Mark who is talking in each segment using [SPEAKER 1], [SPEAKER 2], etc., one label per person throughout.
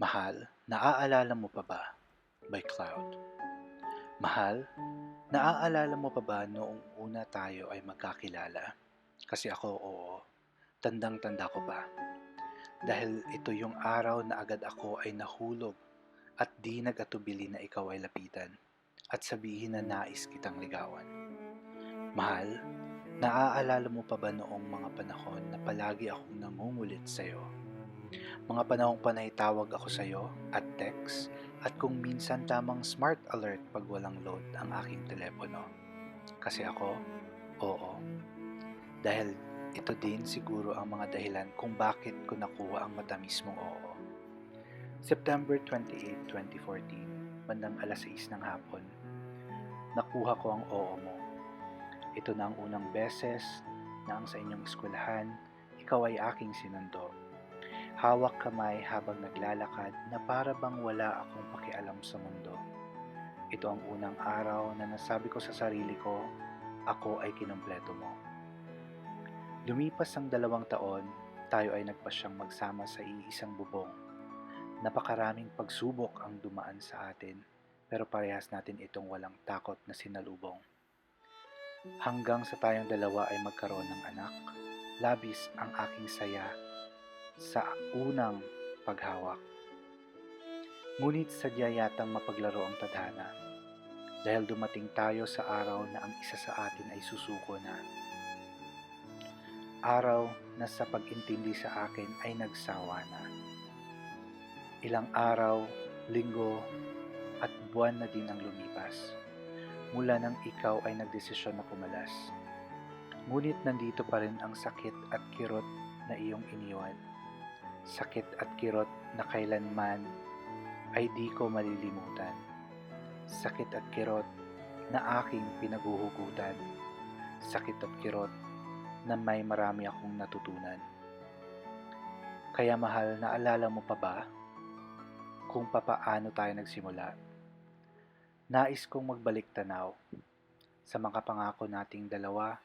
[SPEAKER 1] Mahal, naaalala mo pa ba? By Cloud. Mahal, naaalala mo pa ba noong una tayo ay magkakilala? Kasi ako, oo. Tandang-tanda ko pa. Dahil ito yung araw na agad ako ay nahulog at di nag-atubili na ikaw ay lapitan at sabihin na nais kitang ligawan. Mahal, naaalala mo pa ba noong mga panahon na palagi akong nangungulit sa'yo? Mga panahong panay tawag ako sa'yo at text at kung minsan tamang smart alert pag walang load ang aking telepono. Kasi ako, oo. Dahil ito din siguro ang mga dahilan kung bakit ko nakuha ang matamis mong oo. September 28, 2014, bandang alas 6 ng hapon, nakuha ko ang oo mo. Ito na ang unang beses na ang sa inyong eskwelahan, ikaw ay aking sinundo. Hawak kamay habang naglalakad na para bang wala akong pakialam sa mundo. Ito ang unang araw na nasabi ko sa sarili ko, ako ay kinumpleto mo. Lumipas ang 2 taon, tayo ay nagpasyang magsama sa iisang bubong. Napakaraming pagsubok ang dumaan sa atin, pero parehas natin itong walang takot na sinalubong. Hanggang sa tayong dalawa ay magkaroon ng anak, labis ang aking saya sa unang paghawak. Ngunit sadya yatang mapaglaro ang tadhana dahil dumating tayo sa araw na ang isa sa atin ay susuko na. Araw na sa pag-intindi sa akin ay nagsawa na. Ilang araw, linggo at buwan na din ang lumipas mula nang ikaw ay nagdesisyon na pumalas. Ngunit nandito pa rin ang sakit at kirot na iyong iniwan. Sakit at kirot na kailanman ay di ko malilimutan. Sakit at kirot na aking pinaguhugutan. Sakit at kirot na may marami akong natutunan. Kaya mahal, naalala mo pa ba kung papaano tayo nagsimula? Nais kong magbalik tanaw sa mga pangako nating dalawa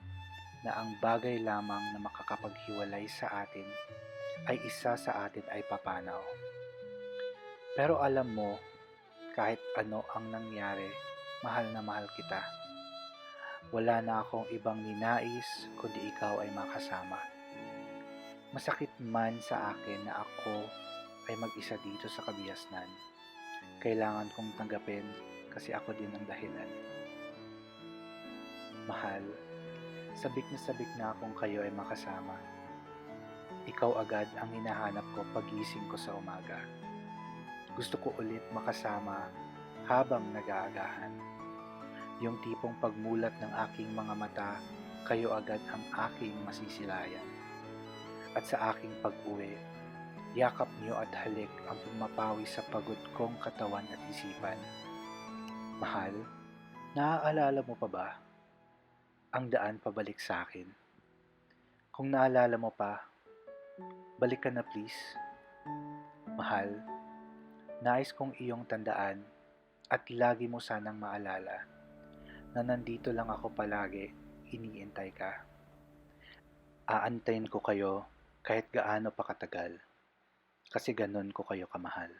[SPEAKER 1] na ang bagay lamang na makakapaghiwalay sa atin ay isa sa atin ay papanaw. Pero alam mo, kahit ano ang nangyari, mahal na mahal kita. Wala na akong ibang ninais kundi ikaw ay makasama. Masakit man sa akin na ako ay mag-isa dito sa kabiasnan. Kailangan kong tanggapin kasi ako din ang dahilan. Mahal, sabik na akong kayo ay makasama. Ikaw agad ang hinahanap ko pagising ko sa umaga. Gusto ko ulit makasama habang nag-aagahan. Yung tipong pagmulat ng aking mga mata, kayo agad ang aking masisilayan. At sa aking pag-uwi, yakap niyo at halik ang pumapawi sa pagod kong katawan at isipan. Mahal, naaalala mo pa ba ang daan pabalik sa akin? Kung naalala mo pa, balik ka na please. Mahal, nais kong iyong tandaan at lagi mo sanang maalala na nandito lang ako palagi, iniintay ka. Aantayin ko kayo kahit gaano pa katagal, kasi ganun ko kayo kamahal.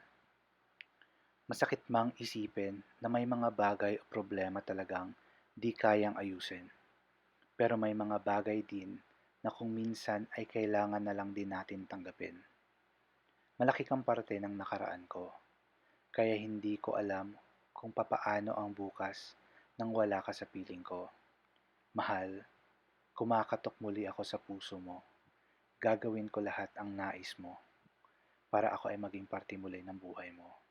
[SPEAKER 1] Masakit mang isipin na may mga bagay o problema talagang di kayang ayusin. Pero may mga bagay din na kung minsan ay kailangan na lang din natin tanggapin. Malaki kang parte ng nakaraan ko, kaya hindi ko alam kung papaano ang bukas nang wala ka sa piling ko. Mahal, kumakatok muli ako sa puso mo. Gagawin ko lahat ang nais mo para ako ay maging parte muli ng buhay mo.